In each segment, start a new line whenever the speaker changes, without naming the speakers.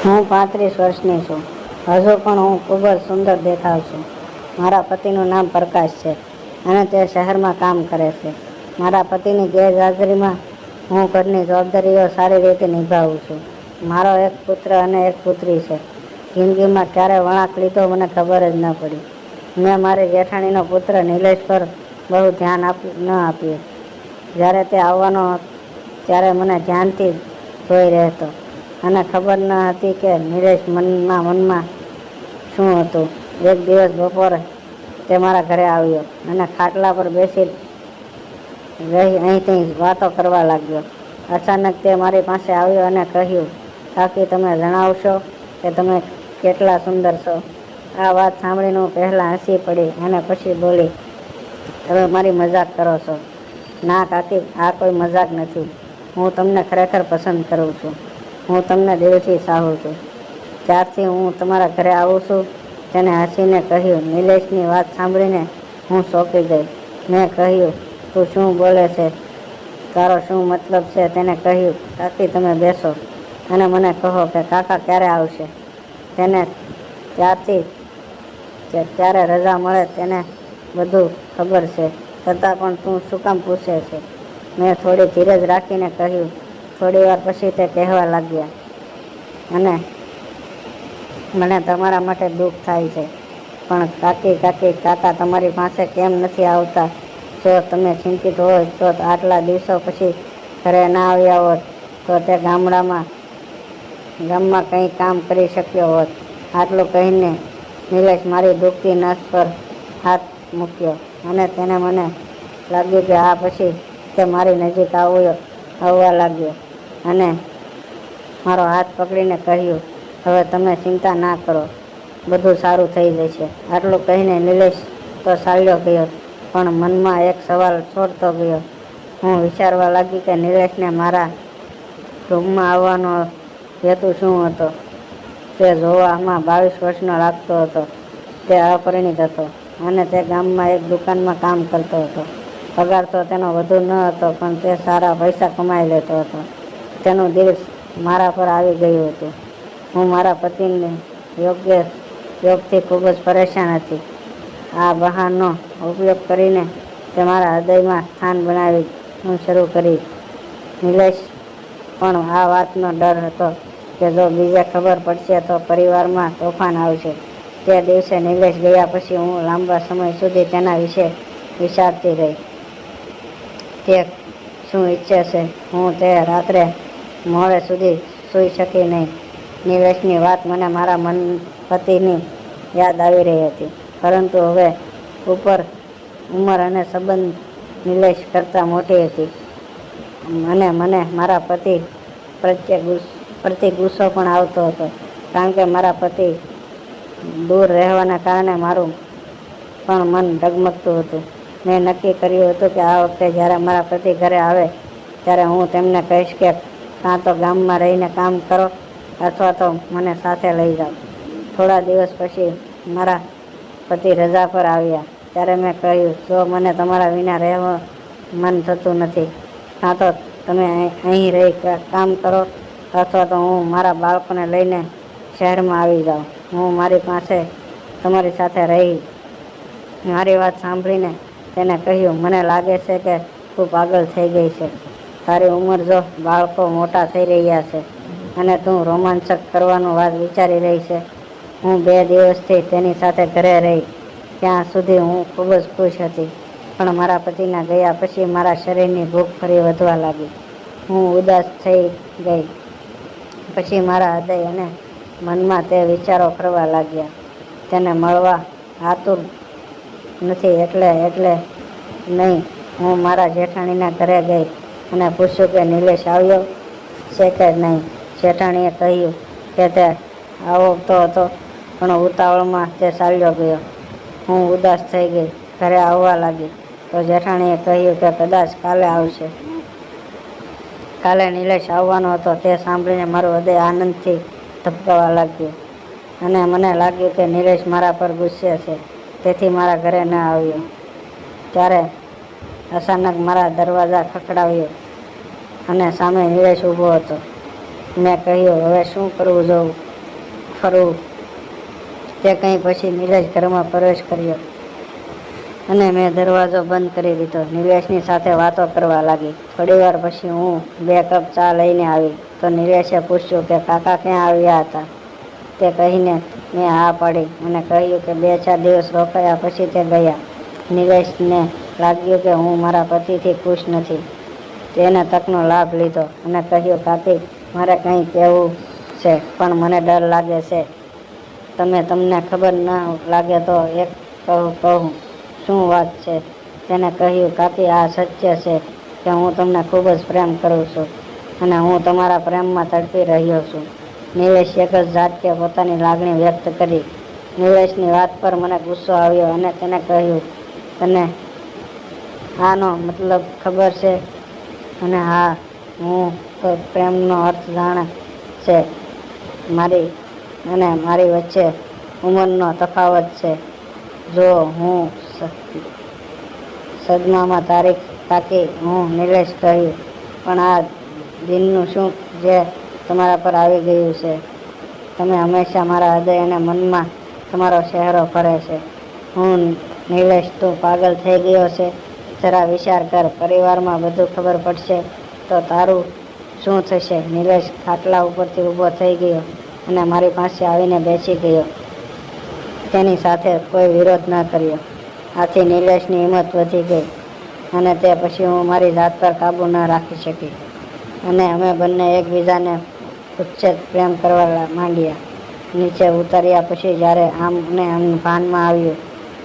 હું 35 વર્ષની છું. હજુ પણ હું ખૂબ જ સુંદર દેખાઉં છું. મારા પતિનું નામ પ્રકાશ છે અને તે શહેરમાં કામ કરે છે. મારા પતિની ગેરહાજરીમાં હું ઘરની જવાબદારીઓ સારી રીતે નિભાવું છું. મારો એક પુત્ર અને એક પુત્રી છે. જિંદગીમાં ક્યારે વળાંક લીધો મને ખબર જ ન પડી. મેં મારી જેઠાણીનો પુત્ર નિલેશ પર બહુ ધ્યાન ન આપ્યું. જ્યારે તે આવવાનો ત્યારે મને ધ્યાનથી જોઈ રહેતો અને ખબર ન હતી કે નિલેશ મનમાં શું હતું. એક દિવસ બપોરે તે મારા ઘરે આવ્યો અને ખાટલા પર બેસી રહી અહીં વાતો કરવા લાગ્યો. અચાનક તે મારી પાસે આવ્યો અને કહ્યું, કાકી, તમે જણાવશો કે તમે કેટલા સુંદર છો? આ વાત સાંભળીને હું પહેલાં હસી પડી અને પછી બોલી, તમે મારી મજાક કરો છો? ના કાકી, આ કોઈ મજાક નથી. હું તમને ખરેખર પસંદ કરું છું. હું તમને દિલથી ચાહું છું. ત્યારથી હું તમારા ઘરે આવું છું. તેને હસીને કહ્યું. નિલેશની વાત સાંભળીને હું ચોંકી ગઈ. મેં કહ્યું, તું શું બોલે છે? તારો શું મતલબ છે? તેને કહ્યું, કાકી, તમે બેસો અને મને કહો કે કાકા ક્યારે આવશે. તેને ત્યારથી ક્યારે રજા મળે તેને બધું ખબર છે, છતાં પણ તું શું કામ પૂછે છે? મેં થોડી ધીરજ રાખીને કહ્યું. થોડી વાર પછી તે કહેવા લાગ્યા, અને મને તમારા માટે દુઃખ થાય છે, પણ કાકા તમારી પાસે કેમ નથી આવતા? જો તમે ચિંતિત હોય તો આટલા દિવસો પછી ઘરે ના આવ્યા હોત તો તે ગામમાં કંઈ કામ કરી શક્યો હોત. આટલું કહીને નિલેશ મારી દુખતી નસ પર હાથ મૂક્યો અને તેને મને લાગ્યું કે આ પછી તે મારી નજીક આવવા લાગ્યો અને મારો હાથ પકડીને કહ્યું, હવે તમે ચિંતા ના કરો, બધું સારું થઈ જશે. આટલું કહીને નિલેશ તો ચાલ્યો ગયો, પણ મનમાં એક સવાલ છોડતો ગયો. હું વિચારવા લાગી કે નિલેશને મારા રૂમમાં આવવાનો હેતુ શું હતો. તે જોવામાં 22 વર્ષનો લાગતો હતો. તે અપરિણિત હતો અને તે ગામમાં એક દુકાનમાં કામ કરતો હતો. પગાર તો તેનો વધુ ન હતો, પણ તે સારા પૈસા કમાઈ લેતો હતો. તેનું દિલ મારા પર આવી ગયું હતું. હું મારા પતિની યોગથી ખૂબ જ પરેશાન હતી. આ બહાનો ઉપયોગ કરીને તે મારા હૃદયમાં સ્થાન બનાવી હું શરૂ કરી. નિલેશ પણ આ વાતનો ડર હતો કે જો બીજે ખબર પડશે તો પરિવારમાં તોફાન આવશે. તે દિવસે નિલેશ ગયા પછી હું લાંબા સમય સુધી તેના વિશે વિચારતી રહી. તે શું ઈચ્છે છે? હું તે રાત્રે મોડે સુધી સૂઈ શકી નહીં. નિલેશની વાત મને મારા પતિની યાદ આવી રહી હતી, પરંતુ હવે ઉંમર અને સંબંધ નિલેશ કરતાં મોટી હતી અને મને મારા પતિ પ્રત્યે ગુસ્સો પણ આવતો હતો, કારણ કે મારા પતિ દૂર રહેવાના કારણે મારું પણ મન ડગમગતું હતું. મેં નક્કી કર્યું હતું કે આ વખતે જ્યારે મારા પતિ ઘરે આવે ત્યારે હું તેમને કહીશ કે કાં તો ગામમાં રહીને કામ કરો અથવા તો મને સાથે લઈ જાઓ. થોડા દિવસ પછી મારા પતિ રજા પર આવ્યા ત્યારે મેં કહ્યું, જો મને તમારા વિના રહેવા મન થતું નથી, કાં તો તમે અહીં રહી કામ કરો અથવા તો હું મારા બાળકોને લઈને શહેરમાં આવી જાઉં. હું તમારી સાથે રહી. મારી વાત સાંભળીને તેને કહ્યું, મને લાગે છે કે તું પાગલ થઈ ગઈ છે. તારી ઉંમર જો, બાળકો મોટા થઈ રહ્યા છે અને તું રોમાંચક કરવાનું વાત વિચારી રહી છે. હું 2 દિવસથી તેની સાથે ઘરે રહી. ત્યાં સુધી હું ખૂબ જ ખુશ હતી, પણ મારા પતિના ગયા પછી મારા શરીરની ભૂખ ફરી વધવા લાગી. હું ઉદાસ થઈ ગઈ. પછી મારા હૃદય અને મનમાં તે વિચારો ફરવા લાગ્યા, તેને મળવા આતુર નથી એટલે નહીં. હું મારા જેઠાણીના ઘરે ગઈ અને પૂછ્યું કે નિલેશ આવ્યો છે કે નહીં. જેઠાણીએ કહ્યું કે તે આવતો હતો, પણ ઉતાવળમાં તે ચાલ્યો ગયો. હું ઉદાસ થઈ ગઈ. ઘરે આવવા લાગી તો જેઠાણીએ કહ્યું કે કદાચ કાલે આવશે. કાલે નિલેશ આવવાનો હતો. તે સાંભળીને મારું હૃદય આનંદથી ધબકાવા લાગ્યું અને મને લાગ્યું કે નિલેશ મારા પર ગુસ્સે છે, તેથી મારા ઘરે ન આવ્યો. ત્યારે અચાનક મારા દરવાજા ખખડાવ્યો અને સામે નિલેશ ઊભો હતો. મેં કહ્યું, હવે શું કરવું? ફરવું. તે કંઈ પછી નિલેશ ઘરમાં પ્રવેશ કર્યો અને મેં દરવાજો બંધ કરી દીધો. નિલેશની સાથે વાતો કરવા લાગી. થોડીવાર પછી હું 2 કપ ચા લઈને આવી તો નિલેશે પૂછ્યું કે કાકા ક્યાં આવ્યા હતા. તે કહીને મેં હા પાડી અને કહ્યું કે 2-4 દિવસ રોકાયા પછી તે ગયા. નિલેશને લાગ્યું કે હું મારા પતિથી ખુશ નથી. તેને તકનો લાભ લીધો અને કહ્યું કાકી, મારે કંઈ કહેવું છે પણ મને ડર લાગે છે. તમને ખબર ન લાગે તો એક કહું. શું વાત છે? તેને કહ્યું કાકી, આ સત્ય છે કે હું તમને ખૂબ જ પ્રેમ કરું છું અને હું તમારા પ્રેમમાં તડપી રહ્યો છું. નિલેશ એક જ ઝાટકે પોતાની લાગણી વ્યક્ત કરી. નિલેશની વાત પર મને ગુસ્સો આવ્યો અને તેને કહ્યું, તને આનો મતલબ ખબર છે? અને હા, હું તો પ્રેમનો અર્થ જાણે છે. મારી અને મારી વચ્ચે ઉંમરનો તફાવત છે. જો હું સદમામાં તારીખ કાકી, હું નિલેશ કહ્યું, પણ આ દિનનું શું જે તમારા પર આવી ગયું છે? તમે હંમેશા મારા હૃદય અને મનમાં તમારો ચહેરો ફરે છે. હું નિલેશ, તું પાગલ થઈ ગયો છે? જરા વિચાર કર. પરિવારમાં બધું ખબર પડશે તો તારું શું થશે? નિલેશ ખાટલા ઉપરથી ઊભો થઈ ગયો અને મારી પાસે આવીને બેસી ગયો. તેની સાથે કોઈ વિરોધ ન કર્યો. આથી નિલેશની હિંમત વધી ગઈ અને તે પછી હું મારી જાત પર કાબૂ ન રાખી શકી અને અમે બંને એકબીજાને ઉચ્છેદ પ્રેમ કરવા માંડ્યા. નીચે ઉતર્યા પછી જ્યારે આમને ભાનમાં આવ્યું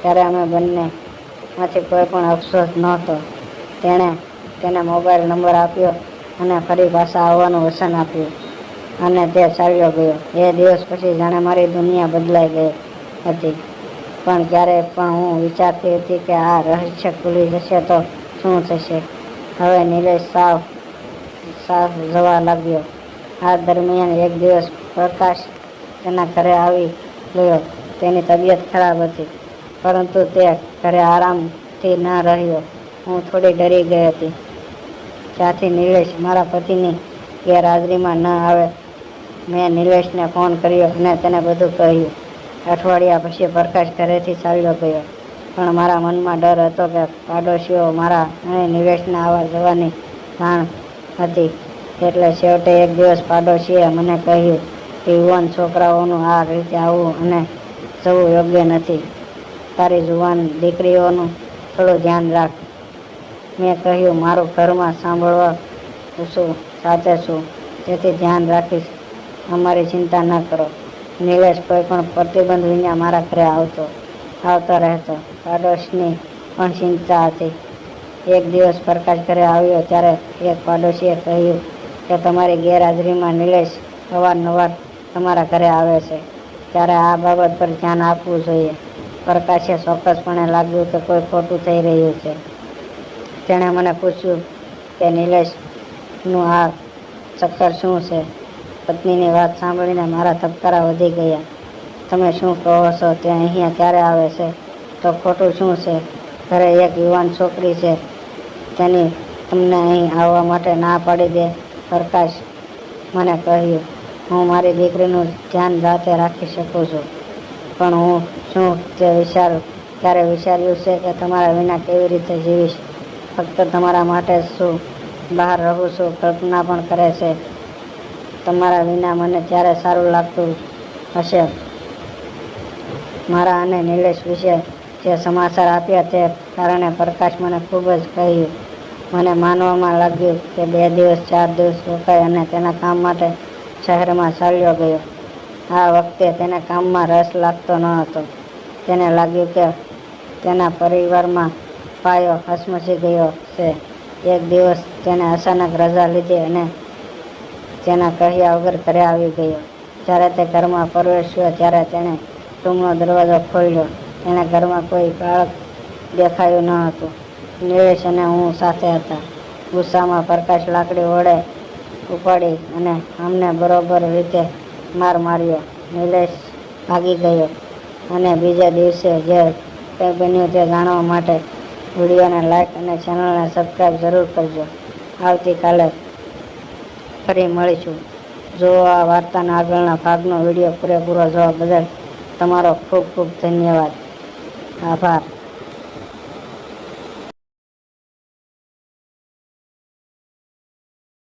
ત્યારે અમે બંનેમાંથી કોઈ પણ અફસોસ નહોતો. તેણે તેને મોબાઈલ નંબર આપ્યો અને ફરી પાછા આવવાનું વચન આપ્યું અને તે ચાલ્યો ગયો. એ દિવસ પછી જાણે મારી દુનિયા બદલાઈ ગઈ હતી. પણ ક્યારેય પણ હું વિચારતી હતી કે આ રહસ્ય ખુલી જશે તો શું થશે. હવે નિલેશ સાફ જવા લાગ્યો. આ દરમિયાન એક દિવસ પ્રકાશ તેના ઘરે આવી ગયો. તેની તબિયત ખરાબ હતી પરંતુ તે ઘરે આરામથી ન રહ્યો. હું થોડી ડરી ગઈ હતી. ત્યાંથી નિલેશ મારા પતિની ગેરહાજરીમાં ન આવે. મેં નિલેશને ફોન કર્યો અને તેને બધું કહ્યું. અઠવાડિયા પછી પ્રકાશ ઘરેથી ચાલ્યો ગયો. પણ મારા મનમાં ડર હતો કે પાડોશીઓ મારા અને નિલેશના આવવા જવાની જાણ હતી. એટલે છેવટે એક દિવસ પાડોશીએ મને કહ્યું કે યુવાન છોકરાઓનું આ રીતે આવવું અને જવું યોગ્ય નથી. તારી જુવાન દીકરીઓનું થોડું ધ્યાન રાખ. મેં કહ્યું, મારું ઘરમાં સાંભળવા છું, સાથે છું, તેથી ધ્યાન રાખીશ. અમારી ચિંતા ન કરો. નિલેશ કોઈ પણ પ્રતિબંધ વિના મારા ઘરે આવતો રહેતો. પાડોશની પણ ચિંતા હતી. એક દિવસ પ્રકાશ ઘરે આવ્યો ત્યારે એક પાડોશીએ કહ્યું કે તમારી ગેરહાજરીમાં નિલેશ અવારનવાર તમારા ઘરે આવે છે, ત્યારે આ બાબત પર ધ્યાન આપવું જોઈએ. પ્રકાશે ચોક્કસપણે લાગ્યું કે કોઈ ખોટું થઈ રહ્યું છે. તેણે મને પૂછ્યું કે નિલેશનું આ ચક્કર શું છે? પત્નીની વાત સાંભળીને મારા ધબકારા વધી ગયા. તમે શું કહો છો? તે અહીંયા ક્યારે આવે છે? તો ખોટું શું છે? ઘરે એક યુવાન છોકરી છે, તેની તમને અહીં આવવા માટે ના પાડી દે. પ્રકાશ મને કહ્યું, હું મારી દીકરીનું ધ્યાન જાતે રાખી શકું છું, પણ હું શું ક્યારે વિચાર્યું છે કે તમારા વિના કેવી રીતે જીવીશ? ફક્ત તમારા માટે શું બહાર રહું છું? કલ્પના પણ કરે છે તમારા વિના મને ત્યારે સારું લાગતું હશે. મારા અને નિલેશ વિશે જે સમાચાર આપ્યા તે કારણે પ્રકાશ મને ખૂબ જ કહ્યું. મને માનવામાં લાગ્યું કે 2 દિવસ 4 દિવસ રોકાઈ અને તેના કામ માટે શહેરમાં ચાલ્યો ગયો. આ વખતે તેને કામમાં રસ લાગતો ન હતો. તેને લાગ્યું કે તેના પરિવારમાં પાયો હચમચી ગયો છે. એક દિવસ તેને અચાનક રજા લીધી અને તેના કહ્યા વગર ઘરે આવી ગયો. જ્યારે તે ઘરમાં પ્રવેશ્યો ત્યારે તેણે રૂમનો દરવાજો ખોલ્યો. તેણે ઘરમાં કોઈ બાળક દેખાયું ન હતું. નિલેશ અને હું સાથે હતા. ગુસ્સામાં પ્રકાશ લાકડી વડે ઉપાડી અને અમને બરોબર રીતે માર માર્યો. નિલેશ ભાગી ગયો અને બીજા દિવસે જે કંઈ બન્યું તે જાણવા માટે વિડીયોને લાઈક અને ચેનલને સબસ્ક્રાઈબ જરૂર કરજો. આવતીકાલે ફરી મળીશું. જો આ વાર્તાના આગળના ભાગનો વિડીયો પૂરેપૂરો જોવા બદલ તમારો ખૂબ ખૂબ ધન્યવાદ. આભાર.